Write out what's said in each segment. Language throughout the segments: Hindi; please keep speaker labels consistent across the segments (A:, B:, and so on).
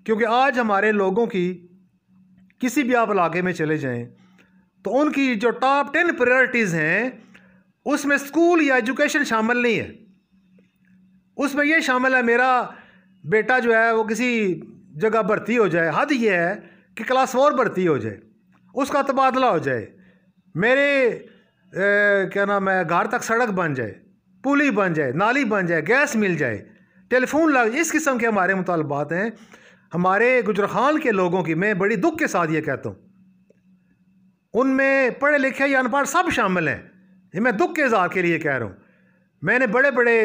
A: क्योंकि आज हमारे लोगों की किसी भी आप इलाके में चले जाएं तो उनकी जो टॉप 10 प्रायोरिटीज़ हैं उसमें स्कूल या एजुकेशन शामिल नहीं है। उसमें यह शामिल है मेरा बेटा जो है वो किसी जगह भर्ती हो जाए, हद ये है कि क्लास 4 भर्ती हो जाए, उसका तबादला हो जाए, मेरे क्या नाम है घर तक सड़क बन जाए, पुली बन जाए, नाली बन जाए, गैस मिल जाए, टेलीफोन लग, इस किस्म के हमारे मुतालबात हैं। हमारे गुजरखान के लोगों की मैं बड़ी दुख के साथ ये कहता हूँ, उनमें पढ़े लिखे या अनपढ़ सब शामिल हैं। ये मैं दुख के इज़हार के लिए कह रहा हूँ। मैंने बड़े बड़े,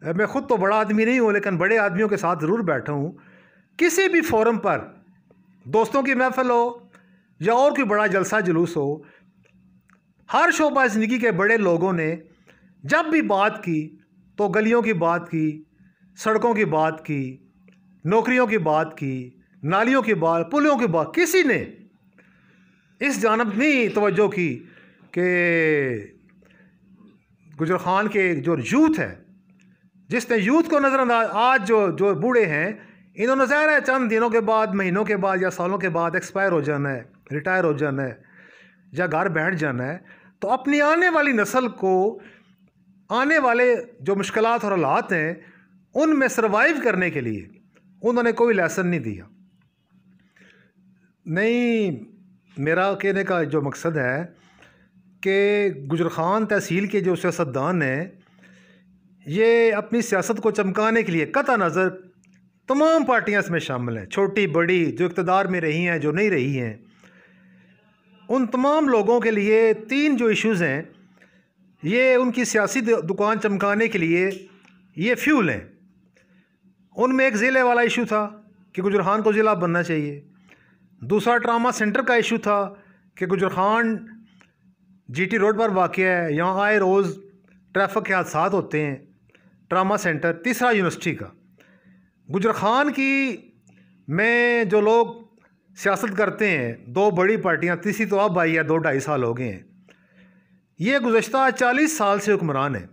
A: मैं ख़ुद तो बड़ा आदमी नहीं हूँ लेकिन बड़े आदमियों के साथ ज़रूर बैठा हूँ। किसी भी फोरम पर, दोस्तों की महफिल हो या और कोई बड़ा जलसा जुलूस हो, हर शोबा ज़िंदगी के बड़े लोगों ने जब भी बात की तो गलियों की बात की, सड़कों की बात की, नौकरियों की बात की, नालियों की बात, पुलों की बात, किसी ने इस जानब नहीं तवज्जो की कि गुजरखान के जो यूथ है, जिसने यूथ को नज़रअंदाज, आज जो बूढ़े हैं इन्होंने ज़ाहिर है चंद दिनों के बाद, महीनों के बाद या सालों के बाद एक्सपायर हो जाना है, रिटायर हो जाना है या घर बैठ जाना है। तो अपनी आने वाली नस्ल को आने वाले जो मुश्किलात और हालात हैं उनमें सर्वाइव करने के लिए उन्होंने कोई लेसन नहीं दिया। नहीं, मेरा कहने का जो मकसद है कि गुजरखान तहसील के जो सियासतदान हैं ये अपनी सियासत को चमकाने के लिए कतई नज़र तमाम पार्टियां इसमें शामिल हैं, छोटी बड़ी, जो इक़्तिदार में रही हैं, जो नहीं रही हैं, उन तमाम लोगों के लिए 3 जो इश्यूज़ हैं ये उनकी सियासी दुकान चमकाने के लिए ये फ्यूल हैं। उनमें एक ज़िले वाला इशू था कि गुजरखान को ज़िला बनना चाहिए। दूसरा ट्रामा सेंटर का इशू था कि गुजरखान जीटी रोड पर वाक़ है, यहाँ आए रोज़ ट्रैफिक के हादसात होते हैं, ट्रामा सेंटर। तीसरा यूनिवर्सिटी का। गुजरखान की में जो लोग सियासत करते हैं, 2 बड़ी पार्टियाँ, तीसरी तो अब आई है, 2-2.5 साल हो गए हैं, ये गुज़श्ता 40 साल से हुक्मरान है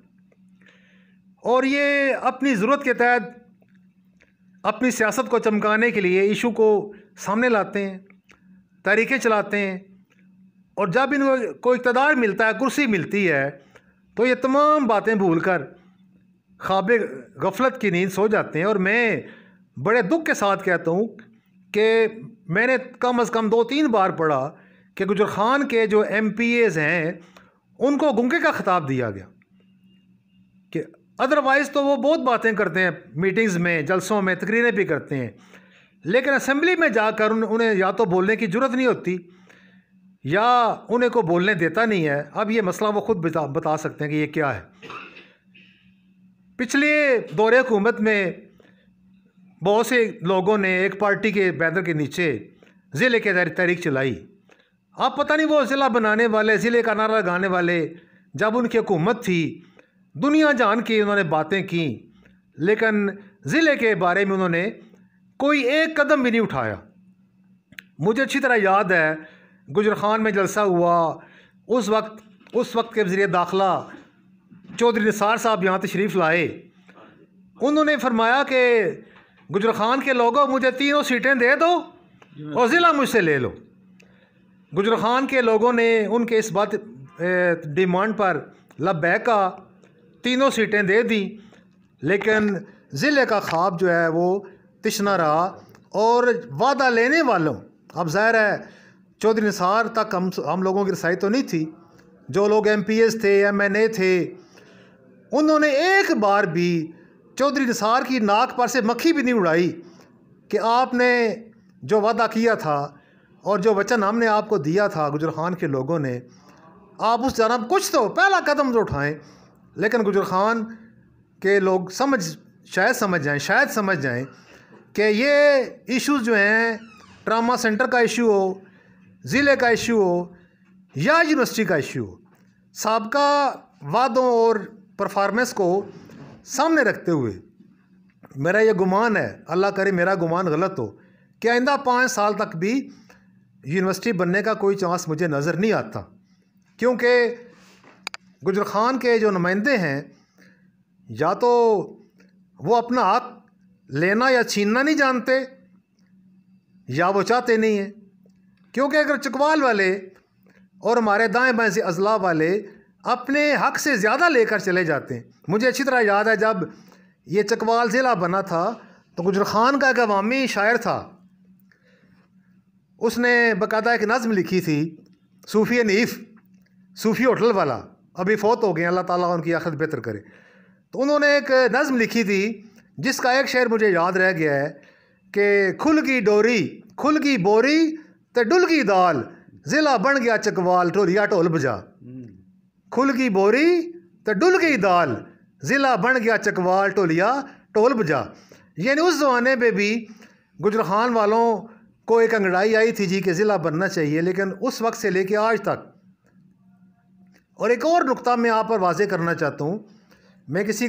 A: और ये अपनी ज़रूरत के तहत अपनी सियासत को चमकाने के लिए इशू को सामने लाते हैं, तहरीकें चलाते हैं और जब इनको कोई इक़्तिदार मिलता है, कुर्सी मिलती है, तो ये तमाम बातें भूल कर ख्वाब गफलत की नींद सो जाते हैं। और मैं बड़े दुख के साथ कहता हूँ कि मैंने कम अज़ कम 2-3 बार पढ़ा कि गुजरखान के जो MPAs हैं उनको गुंगे का खिताब दिया गया कि अदरवाइज़ तो वो बहुत बातें करते हैं, मीटिंग्स में, जलसों में, तकरीरें भी करते हैं, लेकिन असेंबली में जाकर उन्हें या तो बोलने की ज़रूरत नहीं होती या उन्हें को बोलने देता नहीं है। अब ये मसला वो ख़ुद बता सकते हैं कि ये क्या है। पिछले दौरे हुकूमत में बहुत से लोगों ने एक पार्टी के बैनर के नीचे ज़िले के तहरीक चलाई। अब पता नहीं वो ज़िला बनाने वाले, ज़िले का नारा लगाने वाले, जब उनकी हुकूमत थी दुनिया जान की उन्होंने बातें की, लेकिन ज़िले के बारे में उन्होंने कोई एक कदम भी नहीं उठाया। मुझे अच्छी तरह याद है गुजरखान में जलसा हुआ, उस वक्त के वज़ीर दाखिला चौधरी निसार साहब यहाँ तशरीफ़ लाए। उन्होंने फरमाया कि गुजरखान के लोगों मुझे 3 सीटें दे दो और ज़िला मुझसे ले लो। गुजरखान के लोगों ने उनके इस बात डिमांड पर लब्बैक कहा, 3 सीटें दे दी, लेकिन ज़िले का ख्वाब जो है वो तिश्ना रहा। और वादा लेने वालों, अब ज़ाहिर है चौधरी निसार तक हम लोगों की रसाई तो नहीं थी, जो लोग MPAs थे, MNA थे, उन्होंने एक बार भी चौधरी निसार की नाक पर से मक्खी भी नहीं उड़ाई कि आपने जो वादा किया था और जो वचन हमने आपको दिया था गुजरखान के लोगों ने, आप उस जानब कुछ तो पहला कदम तो उठाएं। लेकिन गुजरखान के लोग शायद समझ जाएं कि ये इश्यूज़ जो हैं, ट्रामा सेंटर का इशू हो, ज़िले का इशू हो या यूनिवर्सिटी का इशू हो, साबका वादों और परफॉर्मेंस को सामने रखते हुए मेरा ये गुमान है, अल्लाह करे मेरा गुमान गलत हो, कि आइंदा 5 साल तक भी यूनिवर्सिटी बनने का कोई चांस मुझे नज़र नहीं आता। क्योंकि गुजरखान के जो नुमाइंदे हैं, या तो वो अपना हक लेना या छीनना नहीं जानते, या वो चाहते नहीं हैं। क्योंकि अगर चकवाल वाले और हमारे दाएं बाएं से अजला वाले अपने हक से ज़्यादा लेकर चले जाते हैं। मुझे अच्छी तरह याद है जब ये चकवाल ज़िला बना था तो गुजर खान का एक अवामी शायर था, उसने बाकायदा एक नज़्म लिखी थी, सूफ़ी हनीफ, सूफ़ी होटल वाला, अभी फ़ौत हो गए, अल्लाह ताला उनकी आखिरत बेहतर करे। तो उन्होंने एक नज़्म लिखी थी जिसका एक शेर मुझे याद रह गया है कि खुल की डोरी खुल की बोरी ते डुल की दाल, ज़िला बन गया चकवाल ढोलिया ढोल बजा। खुल की बोरी ते डुल की दाल, ज़िला बन गया चकवाल ढोलिया ढोल बजा। यानी उस ज़माने में भी गुजर खान वालों को एक अंगड़ाई आई थी जी कि ज़िला बनना चाहिए, लेकिन उस वक्त से लेके आज तक। और एक और नुक्ता मैं यहाँ पर वाज़े करना चाहता हूँ, मैं किसी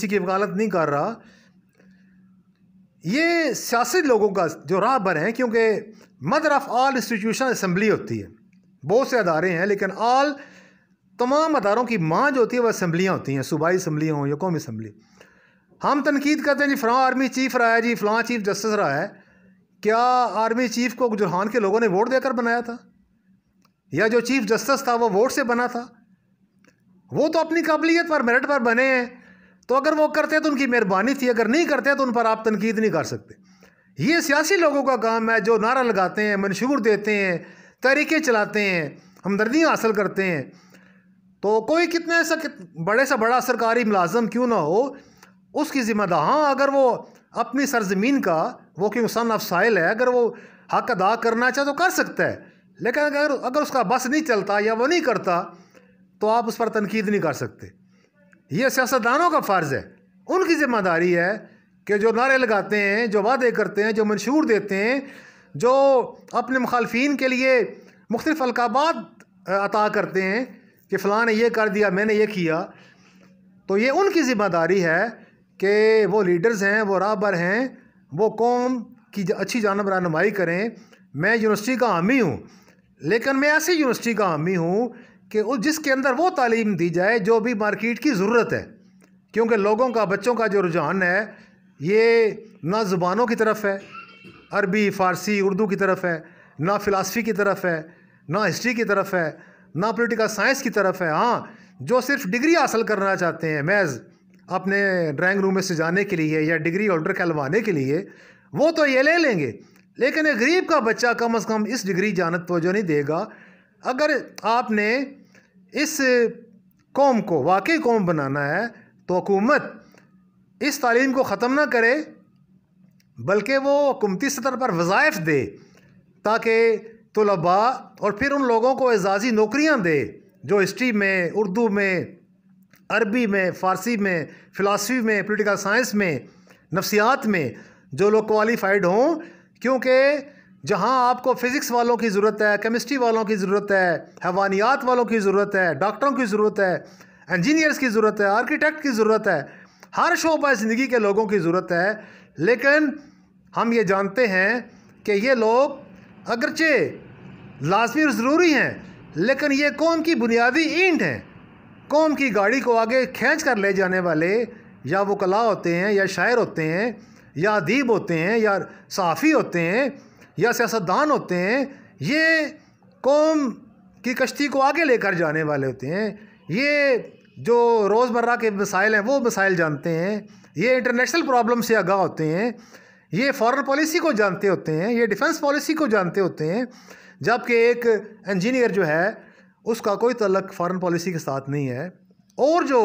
A: की वकालत नहीं कर रहा, ये सियासी लोगों का जो राहबर हैं, क्योंकि mother of all institution assembly होती है, बहुत से अदारे हैं, लेकिन ऑल तमाम अदारों की माँ जो होती है वह असम्बलियाँ होती हैं, सूबाई असम्बलियाँ हों या कौमी असम्बली। हम तनकीद करते हैं जी फ़लाँ आर्मी चीफ़ रहा है, जी फ़लाँ चीफ़ जस्टिस रहा है। क्या आर्मी चीफ़ को गुजर खान के लोगों ने वोट देकर बनाया था, या जो चीफ़ जस्टिस था वो वोट से बना था? वो तो अपनी काबिलियत पर, मेरिट पर बने हैं, तो अगर वो करते तो उनकी मेहरबानी थी, अगर नहीं करते तो उन पर आप तनकीद नहीं कर सकते। ये सियासी लोगों का काम है जो नारा लगाते हैं, मंशूर देते हैं, तहरीकें चलाते हैं, हमदर्दियाँ हासिल करते हैं। तो कोई कितने ऐसा बड़े से बड़ा सरकारी मुलाजम क्यों ना हो, उसकी ज़िम्मेदार, हाँ अगर वो अपनी सरजमीन का, वो क्यों सन ऑफ साइल है, अगर वो हक अदा करना चाहे तो कर सकता है, लेकिन अगर उसका बस नहीं चलता या वो नहीं करता तो आप उस पर तनकीद नहीं कर सकते। ये सियासतदानों का फ़र्ज़ है, उनकी ज़िम्मेदारी है कि जो नारे लगाते हैं, जो वादे करते हैं, जो मंशूर देते हैं, जो अपने मुखालफीन के लिए मुख्तलिफ़ अलकाबात अता करते हैं कि फ़लाँ ने ये कर दिया, मैंने ये किया, तो ये उनकी ज़िम्मेदारी है कि वो लीडर्स हैं, वो राहबर हैं, वो कौम की अच्छी जानब रहनुमाई करें। मैं यूनिवर्सिटी का हामी हूँ, लेकिन मैं ऐसी यूनिवर्सिटी का हामी हूँ कि जिसके अंदर वो तालीम दी जाए जो भी मार्केट की ज़रूरत है, क्योंकि लोगों का, बच्चों का जो रुझान है ये ना ज़ुबानों की तरफ है, अरबी फ़ारसी उर्दू की तरफ है, ना फ़िलासफ़ी की तरफ है, ना हिस्ट्री की तरफ है, ना पॉलिटिकल साइंस की तरफ है। हाँ, जो सिर्फ डिग्री हासिल करना चाहते हैं महज अपने ड्राइंग रूम में सजाने के लिए या डिग्री होल्डर कहलवाने के लिए, वो तो ये ले लेंगे, लेकिन एक गरीब का बच्चा कम से कम इस डिग्री जानत तवज्जो नहीं देगा। अगर आपने इस कौम को वाकई कौम बनाना है तो हुकूमत इस तालीम को ख़त्म ना करे, बल्कि वो हुकूमती सतह पर वज़ाइफ दे ताकि तलबा और फिर उन लोगों को एजाज़ी नौकरियां दे जो हिस्ट्री में, उर्दू में, अरबी में, फ़ारसी में, फ़िलासफ़ी में, पॉलिटिकल साइंस में, नफ्सियात में जो लोग क्वालिफाइड हों। क्योंकि जहाँ आपको फ़िज़िक्स वालों की ज़रूरत है, केमिस्ट्री वालों की ज़रूरत है, हैवानियात वालों की ज़रूरत है, डॉक्टरों की ज़रूरत है, इंजीनियर्स की ज़रूरत है, आर्किटेक्ट की ज़रूरत है, हर शोबा ज़िंदगी के लोगों की ज़रूरत है, लेकिन हम ये जानते हैं कि ये लोग अगरचे लाजमी और ज़रूरी हैं, लेकिन ये कौम की बुनियादी ईंट हैं। कौम की गाड़ी को आगे खींच कर ले जाने वाले या वो कला होते हैं, या शायर होते हैं, या अदीब होते हैं, या सहाफ़ी होते हैं, या सियासतदान होते हैं। ये कौम की कश्ती को आगे लेकर जाने वाले होते हैं। ये जो रोज़मर्रा के मसाइल हैं वो मसाइल जानते हैं, ये इंटरनेशनल प्रॉब्लम से आगाह होते हैं, ये फॉरेन पॉलिसी को जानते होते हैं, ये डिफेंस पॉलिसी को जानते होते हैं। जबकि एक इंजीनियर जो है उसका कोई तल्लक फॉरेन पॉलिसी के साथ नहीं है। और जो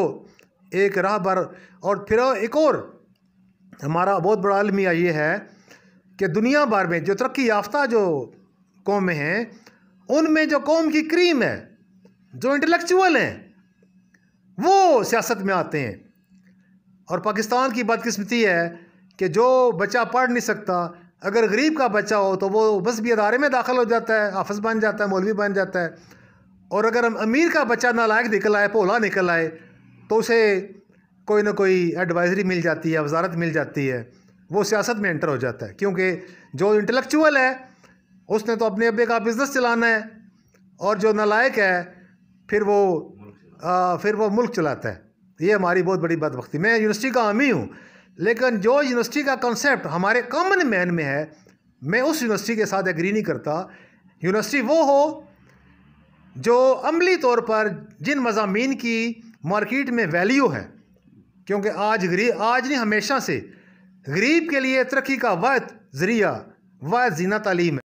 A: एक राहबर, और फिर एक और हमारा बहुत बड़ा अलमिया ये है कि दुनिया भर में जो तरक्की याफ्ता जो कौमें हैं उनमें जो कौम की क्रीम है, जो इंटेलेक्चुअल हैं, वो सियासत में आते हैं। और पाकिस्तान की बदकिस्मती है कि जो बच्चा पढ़ नहीं सकता, अगर गरीब का बच्चा हो तो वो बस भी अदारे में दाखिल हो जाता है, हाफिज़ बन जाता है, मौलवी बन जाता है। और अगर अमीर का बच्चा नालायक निकल आए, भोला निकल आए, तो उसे कोई ना कोई एडवाइजरी मिल जाती है, वजारत मिल जाती है, वो सियासत में एंटर हो जाता है। क्योंकि जो इंटेलेक्चुअल है उसने तो अपने अब्बे का बिज़नेस चलाना है, और जो नालायक है फिर वो मुल्क चलाता है। ये हमारी बहुत बड़ी बदबख्ती। मैं यूनिवर्सिटी का हामी हूँ, लेकिन जो यूनिवर्सिटी का कॉन्सेप्ट हमारे कॉमन मैन में है मैं उस यूनिवर्सिटी के साथ एग्री नहीं करता। यूनिवर्सिटी वो हो जो अमली तौर पर जिन मज़ामीन की मार्केट में वैल्यू है, क्योंकि आज नहीं हमेशा से गरीब के लिए तरक्की का वाहिद ज़रिया वाहिद ज़ीना तालीम है।